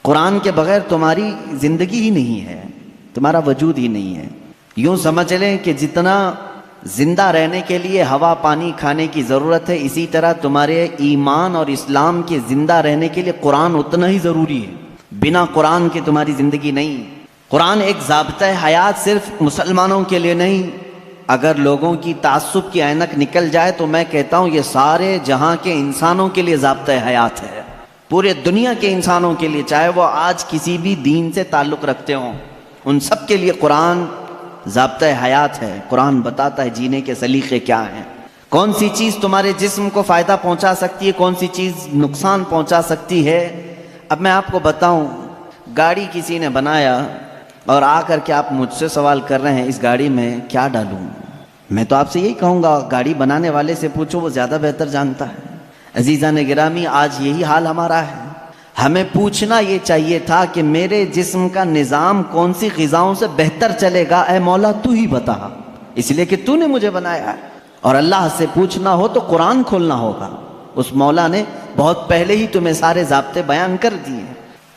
قرآن کے بغیر تمہاری زندگی ہی نہیں ہے، تمہارا وجود ہی نہیں ہے۔ یوں سمجھ لیں کہ جتنا زندہ رہنے کے لیے ہوا پانی کھانے کی ضرورت ہے، اسی طرح تمہارے ایمان اور اسلام کے زندہ رہنے کے لیے قرآن اتنا ہی ضروری ہے۔ بنا قرآن کے تمہاری زندگی نہیں۔ قرآن ایک ضابطہ حیات صرف مسلمانوں کے لیے نہیں، اگر لوگوں کی تعصب کی اینک نکل جائے تو میں کہتا ہوں یہ سارے جہاں کے انسانوں کے لیے ضابطہ حیات ہے، پورے دنیا کے انسانوں کے لیے، چاہے وہ آج کسی بھی دین سے تعلق رکھتے ہوں، ان سب کے لیے قرآن ضابطہ حیات ہے۔ قرآن بتاتا ہے جینے کے سلیقے کیا ہیں، کون سی چیز تمہارے جسم کو فائدہ پہنچا سکتی ہے، کون سی چیز نقصان پہنچا سکتی ہے۔ اب میں آپ کو بتاؤں، گاڑی کسی نے بنایا اور آ کر کے آپ مجھ سے سوال کر رہے ہیں اس گاڑی میں کیا ڈالوں، میں تو آپ سے یہی کہوں گا گاڑی بنانے والے سے پوچھو، وہ زیادہ بہتر جانتا ہے۔ عزیزان گرامی، آج یہی حال ہمارا ہے۔ ہمیں پوچھنا یہ چاہیے تھا کہ میرے جسم کا نظام کون سی غذاؤں سے بہتر چلے گا، اے مولا تو ہی بتا، اس لیے کہ تو نے مجھے بنایا ہے۔ اور اللہ سے پوچھنا ہو تو قرآن کھولنا ہوگا، اس مولا نے بہت پہلے ہی تمہیں سارے ضابطے بیان کر دیے۔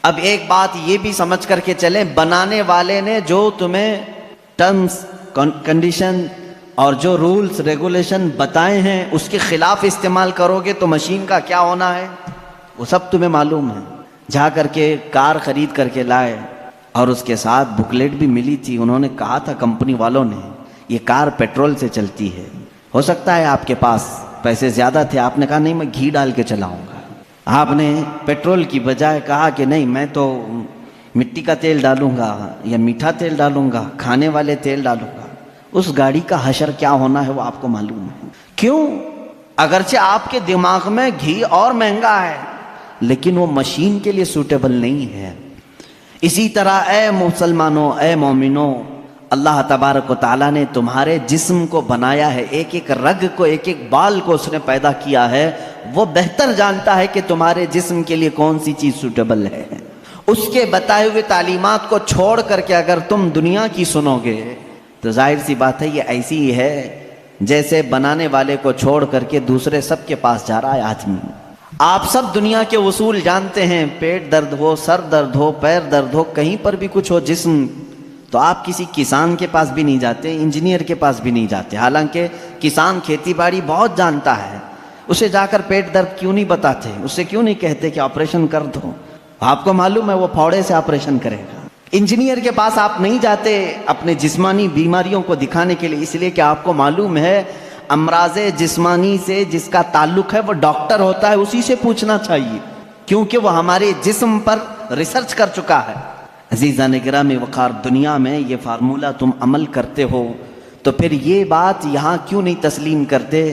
اب ایک بات یہ بھی سمجھ کر کے چلیں، بنانے والے نے جو تمہیں ٹرمز کنڈیشن اور جو رولز ریگولیشن بتائے ہیں اس کے خلاف استعمال کرو گے تو مشین کا کیا ہونا ہے وہ سب تمہیں معلوم ہے۔ جا کر کے کار خرید کر کے لائے اور اس کے ساتھ بکلیٹ بھی ملی تھی، انہوں نے کہا تھا کمپنی والوں نے یہ کار پیٹرول سے چلتی ہے۔ ہو سکتا ہے آپ کے پاس پیسے زیادہ تھے، آپ نے کہا نہیں میں گھی ڈال کے چلاؤں گا، آپ نے پیٹرول کی بجائے کہا کہ نہیں میں تو مٹی کا تیل ڈالوں گا یا میٹھا تیل ڈالوں گا، کھانے والے تیل ڈالوں گا۔ اس گاڑی کا حشر کیا ہونا ہے وہ آپ کو معلوم ہے۔ کیوں؟ اگرچہ آپ کے دماغ میں گھی اور مہنگا ہے لیکن وہ مشین کے لیے سوٹیبل نہیں ہے۔ اسی طرح اے مسلمانوں، اے مومنوں، اللہ تبارک و تعالیٰ نے تمہارے جسم کو بنایا ہے، ایک ایک رگ کو، ایک ایک بال کو اس نے پیدا کیا ہے، وہ بہتر جانتا ہے کہ تمہارے جسم کے لیے کون سی چیز سوٹیبل ہے۔ اس کے بتائے ہوئے تعلیمات کو چھوڑ کر کے اگر تم دنیا کی سنو گے تو ظاہر سی بات ہے یہ ایسی ہی ہے جیسے بنانے والے کو چھوڑ کر کے دوسرے سب کے پاس جا رہا ہے آدمی۔ آپ سب دنیا کے اصول جانتے ہیں، پیٹ درد ہو، سر درد ہو، پیر درد ہو، کہیں پر بھی کچھ ہو جسم، تو آپ کسی کسان کے پاس بھی نہیں جاتے، انجینئر کے پاس بھی نہیں جاتے، حالانکہ کسان کھیتی باڑی بہت جانتا ہے، اسے جا کر پیٹ درد کیوں نہیں بتاتے، اسے کیوں نہیں کہتے کہ آپریشن کر دو، آپ کو معلوم ہے وہ پھوڑے سے آپریشن کرے گا۔ انجینئر کے پاس آپ نہیں جاتے اپنے جسمانی بیماریوں کو دکھانے کے لیے، اس لیے کہ آپ کو معلوم ہے امراض جسمانی سے جس کا تعلق ہے وہ ڈاکٹر ہوتا ہے، اسی سے پوچھنا چاہیے کیونکہ وہ ہمارے جسم پر ریسرچ کر چکا ہے۔ عزیزان گرامی وقار، دنیا میں یہ فارمولہ تم عمل کرتے ہو تو پھر یہ بات یہاں کیوں نہیں تسلیم کرتے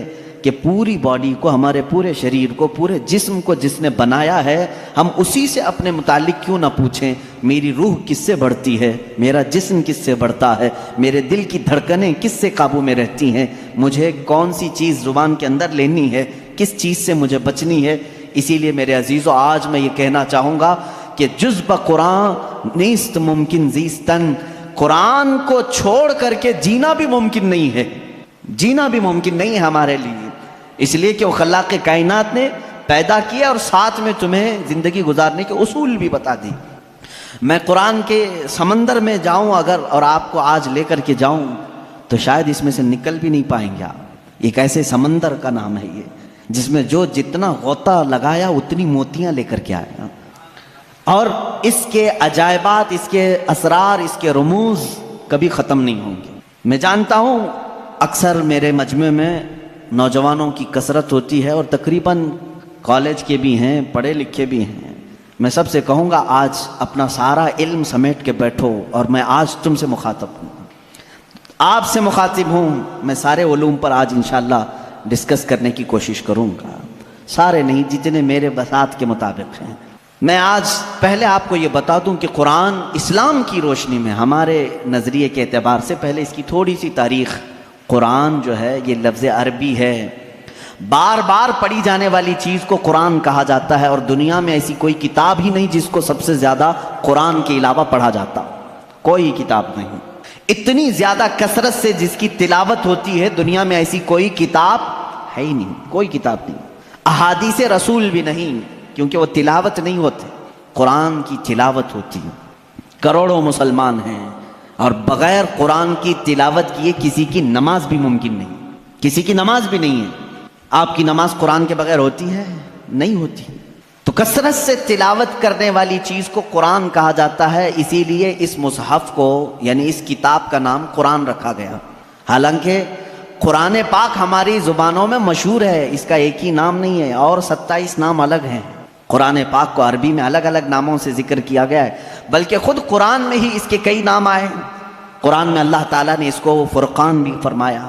کہ پوری باڈی کو، ہمارے پورے شریر کو، پورے جسم کو جس نے بنایا ہے ہم اسی سے اپنے متعلق کیوں نہ پوچھیں، میری روح کس سے بڑھتی ہے، میرا جسم کس سے بڑھتا ہے، میرے دل کی دھڑکنیں کس سے قابو میں رہتی ہیں، مجھے کون سی چیز زبان کے اندر لینی ہے، کس چیز سے مجھے بچنی ہے۔ اسی لیے میرے عزیزو آج میں یہ کہنا چاہوں گا کہ جز بقرآن نیست ممکن زیستن، قرآن کو چھوڑ کر کے جینا بھی ممکن نہیں ہے، جینا بھی ممکن نہیں ہے ہمارے لیے، اس لیے کہ وہ خلاق کائنات نے پیدا کیا اور ساتھ میں تمہیں زندگی گزارنے کے اصول بھی بتا دی۔ میں قرآن کے سمندر میں جاؤں اگر اور آپ کو آج لے کر کے جاؤں تو شاید اس میں سے نکل بھی نہیں پائیں گے آپ۔ ایک ایسے سمندر کا نام ہے یہ جس میں جو جتنا غوطہ لگایا اتنی موتیاں لے کر کے آیا، اور اس کے عجائبات، اس کے اسرار، اس کے رموز کبھی ختم نہیں ہوں گے۔ میں جانتا ہوں اکثر میرے مجمع میں نوجوانوں کی کثرت ہوتی ہے اور تقریباً کالج کے بھی ہیں، پڑھے لکھے بھی ہیں۔ میں سب سے کہوں گا آج اپنا سارا علم سمیٹ کے بیٹھو، اور میں آج تم سے مخاطب ہوں، آپ سے مخاطب ہوں۔ میں سارے علوم پر آج انشاءاللہ ڈسکس کرنے کی کوشش کروں گا، سارے نہیں، جتنے میرے بساط کے مطابق ہیں۔ میں آج پہلے آپ کو یہ بتا دوں کہ قرآن اسلام کی روشنی میں ہمارے نظریے کے اعتبار سے پہلے اس کی تھوڑی سی تاریخ۔ قرآن جو ہے یہ لفظ عربی ہے، بار بار پڑھی جانے والی چیز کو قرآن کہا جاتا ہے، اور دنیا میں ایسی کوئی کتاب ہی نہیں جس کو سب سے زیادہ قرآن کے علاوہ پڑھا جاتا، کوئی کتاب نہیں۔ اتنی زیادہ کثرت سے جس کی تلاوت ہوتی ہے دنیا میں ایسی کوئی کتاب ہے ہی نہیں، کوئی کتاب نہیں، احادیث رسول بھی نہیں، کیونکہ وہ تلاوت نہیں ہوتے۔ قرآن کی تلاوت ہوتی ہے. کروڑوں مسلمان ہیں اور بغیر قرآن کی تلاوت کیے کسی کی نماز بھی ممکن نہیں, کسی کی نماز بھی نہیں ہے. آپ کی نماز قرآن کے بغیر ہوتی ہے؟ نہیں ہوتی. تو کثرت سے تلاوت کرنے والی چیز کو قرآن کہا جاتا ہے, اسی لیے اس مصحف کو یعنی اس کتاب کا نام قرآن رکھا گیا. حالانکہ قرآن پاک ہماری زبانوں میں مشہور ہے, اس کا ایک ہی نام نہیں ہے, اور 27 نام الگ ہیں. قرآن پاک کو عربی میں الگ الگ ناموں سے ذکر کیا گیا ہے, بلکہ خود قرآن میں ہی اس کے کئی نام آئے ہیں. قرآن میں اللہ تعالیٰ نے اس کو فرقان بھی فرمایا,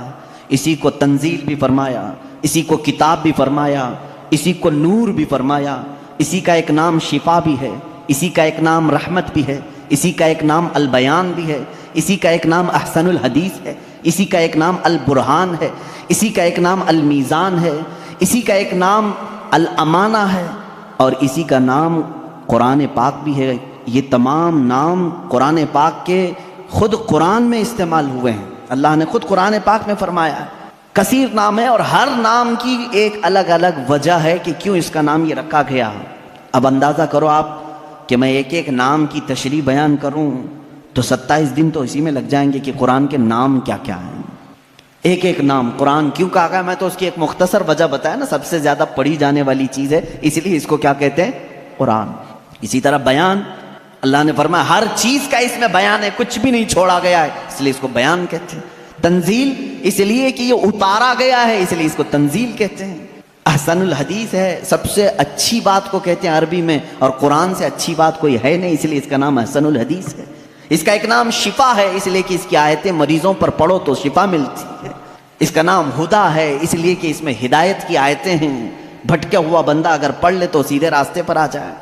اسی کو تنزیل بھی فرمایا, اسی کو کتاب بھی فرمایا, اسی کو نور بھی فرمایا, اسی کا ایک نام شفا بھی ہے, اسی کا ایک نام رحمت بھی ہے, اسی کا ایک نام البیان بھی ہے, اسی کا ایک نام احسن الحدیث ہے, اسی کا ایک نام البرہان ہے, اسی کا ایک نام المیزان ہے, اسی کا ایک نام الامانہ ہے, اور اسی کا نام قرآن پاک بھی ہے. یہ تمام نام قرآن پاک کے خود قرآن میں استعمال ہوئے ہیں, اللہ نے خود قرآن پاک میں فرمایا ہے. کثیر نام ہے اور ہر نام کی ایک الگ الگ وجہ ہے کہ کیوں اس کا نام یہ رکھا گیا. اب اندازہ کرو آپ کہ میں ایک ایک نام کی تشریح بیان کروں تو 27 دن تو اسی میں لگ جائیں گے کہ قرآن کے نام کیا کیا ہیں. ایک ایک نام قرآن کیوں کہا گیا, میں تو اس کی ایک مختصر وجہ بتایا نا, سب سے زیادہ پڑھی جانے والی چیز ہے, اس لیے اس کو کیا کہتے ہیں, قرآن. اسی طرح بیان, اللہ نے فرمایا ہر چیز کا اس میں بیان ہے, کچھ بھی نہیں چھوڑا گیا ہے, اس لیے اس کو بیان کہتے ہیں. تنزیل اس لیے کہ یہ اتارا گیا ہے, اس لیے اس کو تنزیل کہتے ہیں. احسن الحدیث ہے, سب سے اچھی بات کو کہتے ہیں عربی میں, اور قرآن سے اچھی بات کوئی ہے نہیں, اس لیے اس کا نام احسن الحدیث ہے. اس کا ایک نام شفا ہے, اس لیے کہ اس کی آیتیں مریضوں پر پڑھو تو شفا ملتی ہے. اس کا نام ہدا ہے, اس لیے کہ اس میں ہدایت کی آیتیں ہیں, بھٹکا ہوا بندہ اگر پڑھ لے تو سیدھے راستے پر آ جائے.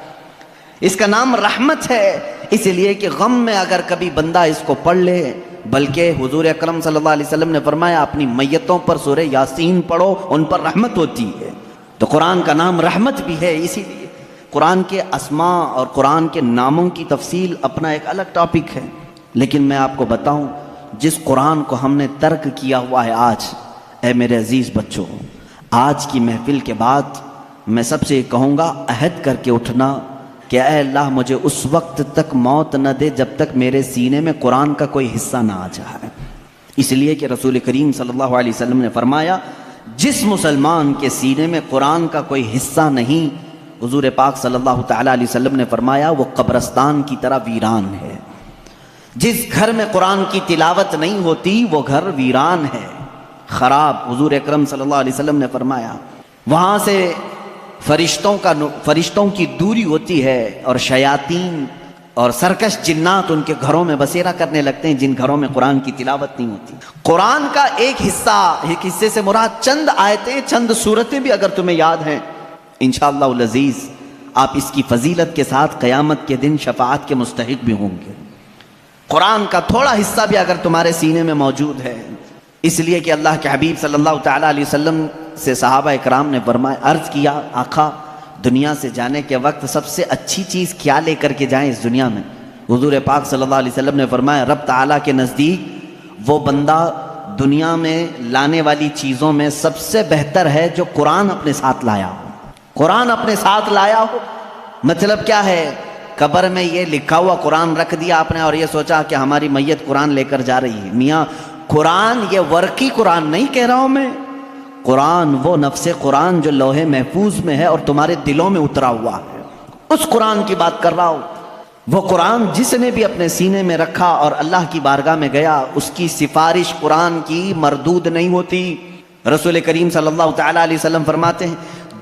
اس کا نام رحمت ہے, اس لیے کہ غم میں اگر کبھی بندہ اس کو پڑھ لے, بلکہ حضور اکرم صلی اللہ علیہ وسلم نے فرمایا اپنی میتوں پر سورہ یاسین پڑھو, ان پر رحمت ہوتی ہے. تو قرآن کا نام رحمت بھی ہے. اسی لیے قرآن کے اسماء اور قرآن کے ناموں کی تفصیل اپنا ایک الگ ٹاپک ہے, لیکن میں آپ کو بتاؤں جس قرآن کو ہم نے ترک کیا ہوا ہے آج, اے میرے عزیز بچوں, آج کی محفل کے بعد میں سب سے کہوں گا عہد کر کے اٹھنا کہ اے اللہ مجھے اس وقت تک موت نہ دے جب تک میرے سینے میں قرآن کا کوئی حصہ نہ آ جائے. اس لیے کہ رسول کریم صلی اللہ علیہ وسلم نے فرمایا جس مسلمان کے سینے میں قرآن کا کوئی حصہ نہیں, حضور پاک صلی اللہ تعالیٰ علیہ وسلم نے فرمایا وہ قبرستان کی طرح ویران ہے. جس گھر میں قرآن کی تلاوت نہیں ہوتی وہ گھر ویران ہے, خراب. حضور اکرم صلی اللہ علیہ وسلم نے فرمایا وہاں سے فرشتوں کی دوری ہوتی ہے, اور شیاطین اور سرکش جنات ان کے گھروں میں بسیرا کرنے لگتے ہیں جن گھروں میں قرآن کی تلاوت نہیں ہوتی. قرآن کا ایک حصے سے مراد چند آیتیں, چند سورتیں بھی اگر تمہیں یاد ہیں, انشاءاللہ العزیز آپ اس کی فضیلت کے ساتھ قیامت کے دن شفاعت کے مستحق بھی ہوں گے. قرآن کا تھوڑا حصہ بھی اگر تمہارے سینے میں موجود ہے, اس لیے کہ اللہ کے حبیب صلی اللہ تعالیٰ علیہ وسلم سے صحابہ اکرام نے فرمایا, عرض کیا آقا دنیا سے جانے کے وقت سب سے اچھی چیز کیا لے کر کے جائیں اس دنیا میں؟ حضور پاک صلی اللہ علیہ وسلم نے فرمایا رب تعالیٰ کے نزدیک وہ بندہ دنیا میں لانے والی چیزوں میں سب سے بہتر ہے جو قرآن اپنے ساتھ لایا ہو. قرآن اپنے ساتھ لایا ہو مطلب کیا ہے؟ قبر میں یہ لکھا ہوا قرآن رکھ دیا آپ نے اور یہ سوچا کہ ہماری میت قرآن لے کر جا رہی ہے. میاں قرآن یہ ورقی قرآن نہیں کہہ رہا ہوں میں, قرآن وہ نفس قرآن جو لوح محفوظ میں ہے اور تمہارے دلوں میں اترا ہوا ہے, اس قرآن کی بات کر رہا ہوں. وہ قرآن جس نے بھی اپنے سینے میں رکھا اور اللہ کی بارگاہ میں گیا, اس کی سفارش قرآن کی مردود نہیں ہوتی. رسول کریم صلی اللہ تعالیٰ علیہ وسلم فرماتے ہیں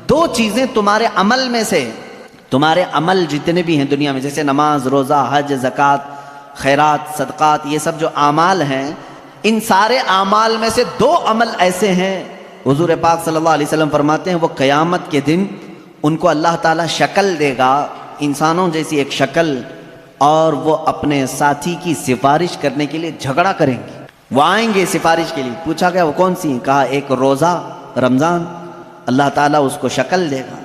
دو چیزیں تمہارے عمل میں سے, تمہارے عمل جتنے بھی ہیں دنیا میں جیسے نماز, روزہ, حج, زکوٰۃ, خیرات, صدقات, یہ سب جو اعمال ہیں, ان سارے اعمال میں سے دو عمل ایسے ہیں حضور پاک صلی اللہ علیہ وسلم فرماتے ہیں وہ قیامت کے دن ان کو اللہ تعالیٰ شکل دے گا, انسانوں جیسی ایک شکل, اور وہ اپنے ساتھی کی سفارش کرنے کے لیے جھگڑا کریں گے. وہ آئیں گے سفارش کے لیے. پوچھا گیا وہ کون سی؟ کہا ایک روزہ رمضان, اللہ تعالیٰ اس کو شکل دے گا,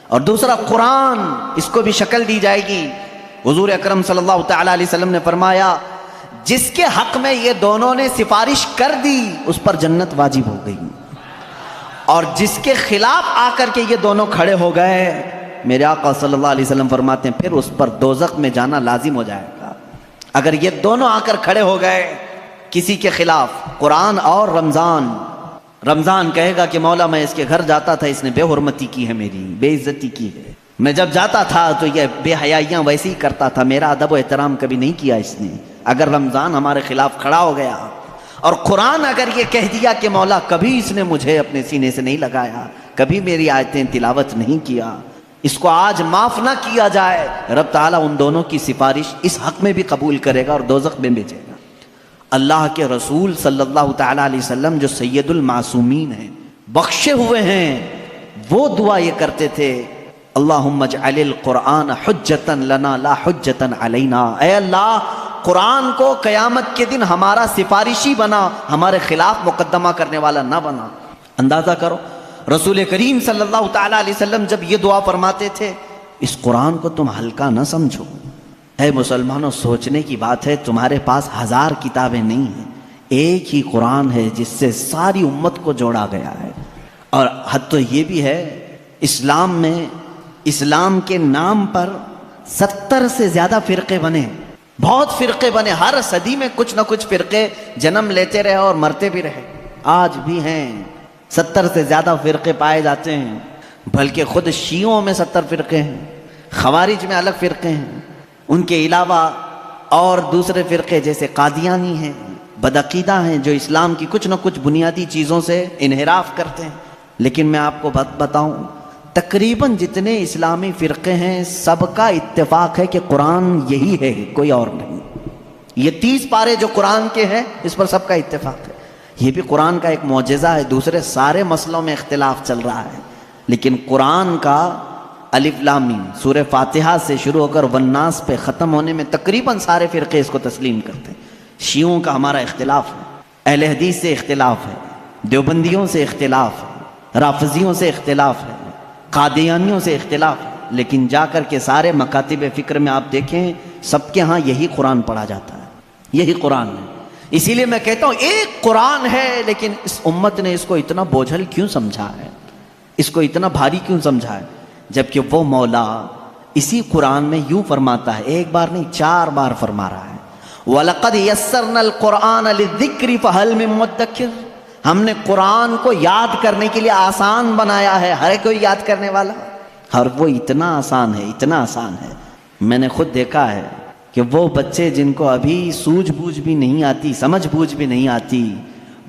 اور دوسرا قرآن, اس کو بھی شکل دی جائے گی. حضور اکرم صلی اللہ تعالیٰ علیہ وسلم نے فرمایا جس کے حق میں یہ دونوں نے سفارش کر دی اس پر جنت واجب ہو گئی, اور جس کے خلاف آ کر کے یہ دونوں کھڑے ہو گئے میرے آقا صلی اللہ علیہ وسلم فرماتے ہیں پھر اس پر دوزخ میں جانا لازم ہو جائے گا۔ اگر یہ دونوں آ کر کھڑے ہو گئے کسی کے خلاف، قرآن اور رمضان، رمضان کہے گا کہ مولا میں اس کے گھر جاتا تھا، اس نے بے حرمتی کی ہے، میری بے عزتی کی ہے، میں جب جاتا تھا تو یہ بے حیائیاں ویسے ہی کرتا تھا، میرا ادب و احترام کبھی نہیں کیا اس نے۔ اگر رمضان ہمارے خلاف کھڑا ہو گیا اور قرآن اگر یہ کہہ دیا کہ مولا کبھی اس نے مجھے اپنے سینے سے نہیں لگایا، کبھی میری آیتیں تلاوت نہیں کیا، اس کو آج معاف نہ کیا جائے، رب تعالیٰ ان دونوں کی سفارش اس حق میں بھی قبول کرے گا اور دوزخ میں بھیجے گا۔ اللہ کے رسول صلی اللہ تعالیٰ علیہ وسلم جو سید المعصومین ہیں، بخشے ہوئے ہیں، وہ دعا یہ کرتے تھے، اللہم اجعل القرآن حجتا لنا لا حجتا علینا، اے اللہ قرآن کو قیامت کے دن ہمارا سفارشی بنا، ہمارے خلاف مقدمہ کرنے والا نہ بنا۔ اندازہ کرو رسول کریم صلی اللہ تعالیٰ علیہ وسلم جب یہ دعا فرماتے تھے، اس قرآن کو تم ہلکا نہ سمجھو۔ اے مسلمانوں، سوچنے کی بات ہے، تمہارے پاس 1000 کتابیں نہیں ہیں، ایک ہی قرآن ہے جس سے ساری امت کو جوڑا گیا ہے۔ اور حد تو یہ بھی ہے، اسلام میں اسلام کے نام پر 70 سے زیادہ فرقے بنے، بہت فرقے بنے، ہر صدی میں کچھ نہ کچھ فرقے جنم لیتے رہے اور مرتے بھی رہے، آج بھی ہیں 70 سے زیادہ فرقے پائے جاتے ہیں، بلکہ خود شیعوں میں 70 فرقے ہیں، خوارج میں الگ فرقے ہیں، ان کے علاوہ اور دوسرے فرقے جیسے قادیانی ہیں، بدعقیدہ ہیں، جو اسلام کی کچھ نہ کچھ بنیادی چیزوں سے انحراف کرتے ہیں۔ لیکن میں آپ کو بتاؤں، تقریباً جتنے اسلامی فرقے ہیں سب کا اتفاق ہے کہ قرآن یہی ہے، کوئی اور نہیں۔ یہ 30 پارے جو قرآن کے ہیں اس پر سب کا اتفاق ہے۔ یہ بھی قرآن کا ایک معجزہ ہے، دوسرے سارے مسئلوں میں اختلاف چل رہا ہے، لیکن قرآن کا الف لام میم سورہ فاتحہ سے شروع ہو کر والناس پہ ختم ہونے میں تقریباً سارے فرقے اس کو تسلیم کرتے ہیں۔ شیعوں کا ہمارا اختلاف ہے، اہل حدیث سے اختلاف ہے، دیوبندیوں سے اختلاف ہے، رافضیوں سے اختلاف ہے، قادیانیوں سے اختلاف ہے، لیکن جا کر کے سارے مکاتب فکر میں آپ دیکھیں سب کے ہاں یہی قرآن پڑھا جاتا ہے، یہی قرآن ہے۔ اسی لیے میں کہتا ہوں ایک قرآن ہے، لیکن اس امت نے اس کو اتنا بوجھل کیوں سمجھا ہے، اس کو اتنا بھاری کیوں سمجھا ہے، جبکہ وہ مولا اسی قرآن میں یوں فرماتا ہے، ایک بار نہیں 4 بار فرما رہا ہے، وَلَقَدْ يَسَّرْنَا الْقُرْآنَ لِلذِّكْرِ فَهَلْ مِن مُدَّكِرٍ، ہم نے قرآن کو یاد کرنے کے لیے آسان بنایا ہے، ہر کوئی یاد کرنے والا، اور وہ اتنا آسان ہے، اتنا آسان ہے۔ میں نے خود دیکھا ہے کہ وہ بچے جن کو ابھی سوجھ بوجھ بھی نہیں آتی، سمجھ بوجھ بھی نہیں آتی،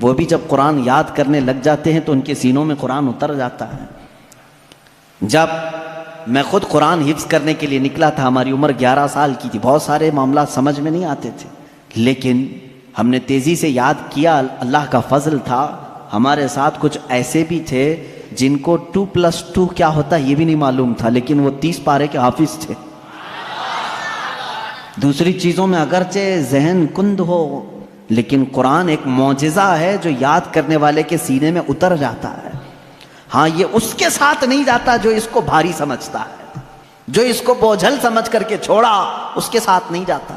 وہ بھی جب قرآن یاد کرنے لگ جاتے ہیں تو ان کے سینوں میں قرآن اتر جاتا ہے۔ جب میں خود قرآن حفظ کرنے کے لیے نکلا تھا، ہماری عمر 11 سال کی تھی، بہت سارے معاملات سمجھ میں نہیں آتے تھے، لیکن ہم نے تیزی سے یاد کیا، اللہ کا فضل تھا، ہمارے ساتھ کچھ ایسے بھی تھے جن کو 2+2 کیا ہوتا ہے یہ بھی نہیں معلوم تھا، لیکن وہ 30 پارے کے حافظ تھے۔ دوسری چیزوں میں اگرچہ ذہن کند ہو، لیکن قرآن ایک معجزہ ہے جو یاد کرنے والے کے سینے میں اتر جاتا ہے۔ ہاں یہ اس کے ساتھ نہیں جاتا جو اس کو بھاری سمجھتا ہے، جو اس کو بوجھل سمجھ کر کے چھوڑا اس کے ساتھ نہیں جاتا،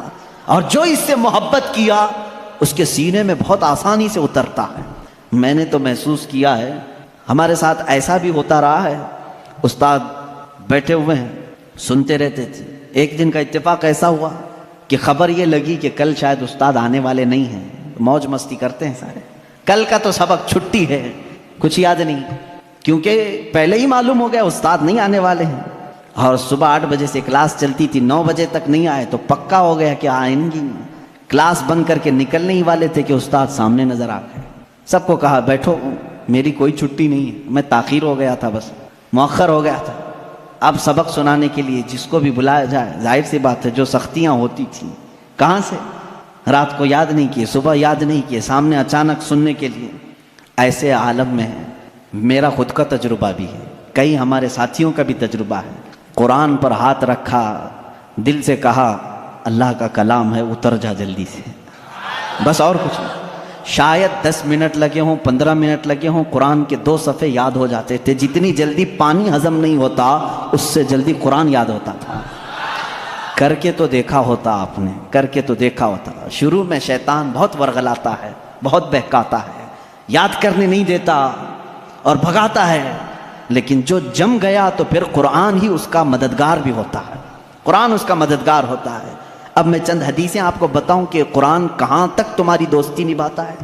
اور جو اس سے محبت کیا اس کے سینے میں بہت آسانی سے اترتا ہے۔ میں نے تو محسوس کیا ہے، ہمارے ساتھ ایسا بھی ہوتا رہا ہے، استاد بیٹھے ہوئے ہیں سنتے رہتے تھے، ایک دن کا اتفاق ایسا ہوا کہ خبر یہ لگی کہ کل شاید استاد آنے والے نہیں ہیں، موج مستی کرتے ہیں سارے، کل کا تو سبق چھٹی ہے، کچھ یاد نہیں، کیونکہ پہلے ہی معلوم ہو گیا استاد نہیں آنے والے ہیں، اور صبح 8 بجے سے کلاس چلتی تھی، 9 بجے تک نہیں آئے تو پکا ہو گیا کہ آئیں گی، کلاس بند کر کے نکلنے ہی والے تھے کہ استاد سامنے نظر آ گئے۔ سب کو کہا بیٹھو، میری کوئی چھٹی نہیں ہے، میں تاخیر ہو گیا تھا، بس مؤخر ہو گیا تھا، اب سبق سنانے کے لیے جس کو بھی بلایا جائے، ظاہر سی بات ہے جو سختیاں ہوتی تھیں کہاں سے، رات کو یاد نہیں کیے، صبح یاد نہیں کیے، سامنے اچانک سننے کے لیے، ایسے عالم میں ہے۔ میرا خود کا تجربہ بھی ہے، کئی ہمارے ساتھیوں کا بھی تجربہ ہے، قرآن پر ہاتھ رکھا، دل سے کہا اللہ کا کلام ہے، اتر جا جلدی سے، بس اور کچھ نہیں، شاید 10 منٹ لگے ہوں، 15 منٹ لگے ہوں، قرآن کے 2 صفحے یاد ہو جاتے تھے۔ جتنی جلدی پانی ہضم نہیں ہوتا اس سے جلدی قرآن یاد ہوتا تھا۔ کر کے تو دیکھا ہوتا آپ نے، کر کے تو دیکھا ہوتا۔ شروع میں شیطان بہت ورغلاتا ہے، بہت بہکاتا ہے، یاد کرنے نہیں دیتا اور بھگاتا ہے، لیکن جو جم گیا تو پھر قرآن ہی اس کا مددگار بھی ہوتا ہے، قرآن اس کا مددگار ہوتا ہے۔ اب میں چند حدیثیں آپ کو بتاؤں کہ قرآن کہاں تک تمہاری دوستی نبھاتا ہے۔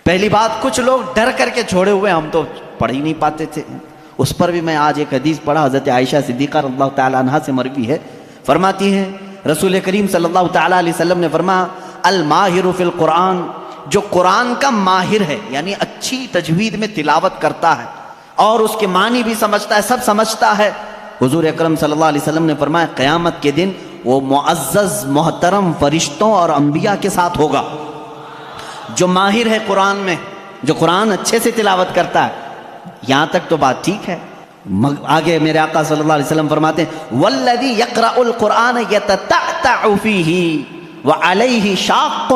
پہلی بات، کچھ لوگ ڈر کر کے چھوڑے ہوئے، ہم تو پڑھ ہی نہیں پاتے تھے، اس پر بھی میں آج ایک حدیث پڑھا، حضرت عائشہ صدیقہ رضی اللہ تعالیٰ عنہا سے مروی ہے، فرماتی ہیں رسول کریم صلی اللہ تعالیٰ علیہ وسلم نے فرمایا الماہر فی القرآن، جو قرآن کا ماہر ہے یعنی اچھی تجوید میں تلاوت کرتا ہے اور اس کے معنی بھی سمجھتا ہے، سب سمجھتا ہے، حضور اکرم صلی اللہ علیہ وسلم نے فرمایا قیامت کے دن وہ معزز محترم فرشتوں اور انبیاء کے ساتھ ہوگا۔ جو ماہر ہے قرآن میں، جو قرآن اچھے سے تلاوت کرتا ہے، یہاں تک تو بات ٹھیک ہے۔ آگے میرے آقا صلی اللہ علیہ وسلم فرماتے ہیں والذی یقرأ القرآن یتتعتع فیہ وعلیہ شاق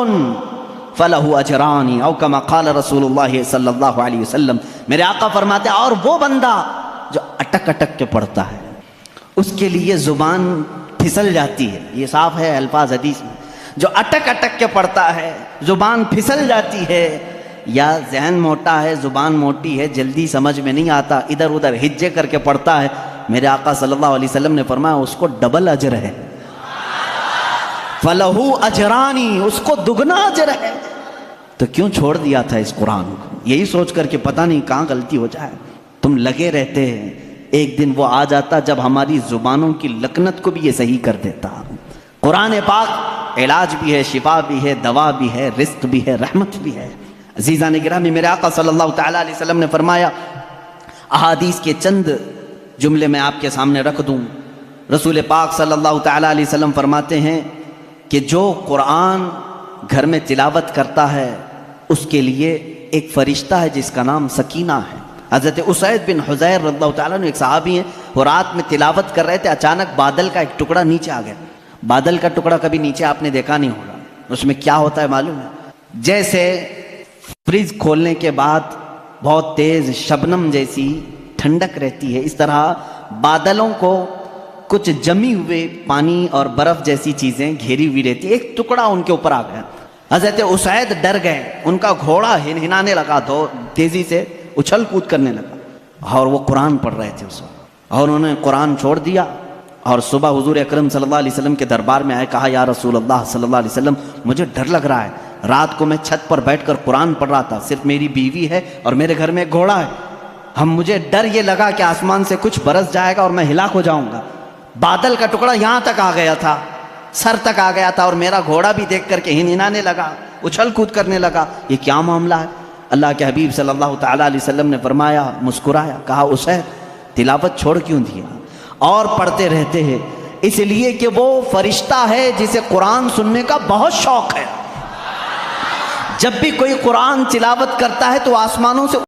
فلہ اجران او کما قال رسول اللہ صلی اللہ علیہ وسلم۔ میرے آقا فرماتے ہیں اور وہ بندہ جو اٹک اٹک کے پڑھتا ہے، اس کے لیے زبان پھسل جاتی ہے، یہ صاف ہے الفاظ حدیث میں، جو اٹک اٹک کے پڑھتا ہے زبان پھسل جاتی ہے، یا ذہن موٹا ہے، زبان موٹی ہے، جلدی سمجھ میں نہیں آتا، ادھر ادھر ہجے کر کے پڑھتا ہے، میرے آقا صلی اللہ علیہ وسلم نے فرمایا اس کو ڈبل اجر ہے، فَلَهُ أَجْرَانِ، اس کو دگنا اجر ہے۔ تو کیوں چھوڑ دیا تھا اس قرآن کو؟ یہی سوچ کر کہ پتہ نہیں کہاں غلطی ہو جائے، تم لگے رہتے ہیں، ایک دن وہ آ جاتا جب ہماری زبانوں کی لکنت کو بھی یہ صحیح کر دیتا۔ قرآن پاک علاج بھی ہے، شفا بھی ہے، دوا بھی ہے، رزق بھی ہے، رحمت بھی ہے۔ عزیزان گرامی، میرے آقا صلی اللہ تعالیٰ علیہ وسلم نے فرمایا، احادیث کے چند جملے میں آپ کے سامنے رکھ دوں۔ رسول پاک صلی اللہ تعالیٰ علیہ وسلم فرماتے ہیں کہ جو قرآن گھر میں تلاوت کرتا ہے اس کے لیے ایک فرشتہ ہے جس کا نام سکینہ ہے۔ حضرت اسید بن حضیر رضی اللہ تعالیٰ عنہ ایک صحابی ہیں، وہ رات میں تلاوت کر رہے تھے، اچانک بادل کا ایک ٹکڑا نیچے آ گیا۔ بادل کا ٹکڑا کبھی نیچے آپ نے دیکھا نہیں ہوگا، اس میں کیا ہوتا ہے معلوم ہے؟ جیسے فریج کھولنے کے بعد بہت تیز شبنم جیسی ٹھنڈک رہتی ہے، اس طرح بادلوں کو کچھ جمی ہوئے پانی اور برف جیسی چیزیں گھیری ہوئی رہتی ہے، ایک ٹکڑا ان کے اوپر آ گیا۔ حضرت اسید ڈر گئے، ان کا گھوڑا ہنہنانے لگا، تیزی سے اچھل کود کرنے لگا، اور وہ قرآن پڑھ رہے تھے اس وقت، اور انہوں نے قرآن چھوڑ دیا، اور صبح حضور اکرم صلی اللہ علیہ وسلم کے دربار میں آئے، کہا یا رسول اللہ صلی اللہ علیہ وسلم مجھے ڈر لگ رہا ہے، رات کو میں چھت پر بیٹھ کر قرآن پڑھ رہا تھا، صرف میری بیوی ہے اور میرے گھر میں ایک گھوڑا ہے، مجھے ڈر یہ لگا کہ آسمان سے کچھ برس جائے گا اور میں ہلاک ہو جاؤں گا۔ بادل کا ٹکڑا یہاں تک آ گیا تھا، سر تک آ گیا تھا، اور میرا گھوڑا بھی دیکھ کر کے ہنہنانے لگا، اچھل کود کرنے لگا، یہ کیا معاملہ ہے؟ اللہ کے حبیب صلی اللہ تعالیٰ علیہ وسلم نے فرمایا، مسکرایا، کہا اسید تلاوت چھوڑ کیوں دیا؟ اور پڑھتے رہتے ہیں، اس لیے کہ وہ فرشتہ ہے جسے قرآن سننے کا بہت شوق ہے۔ جب بھی کوئی قرآن تلاوت کرتا ہے تو آسمانوں سے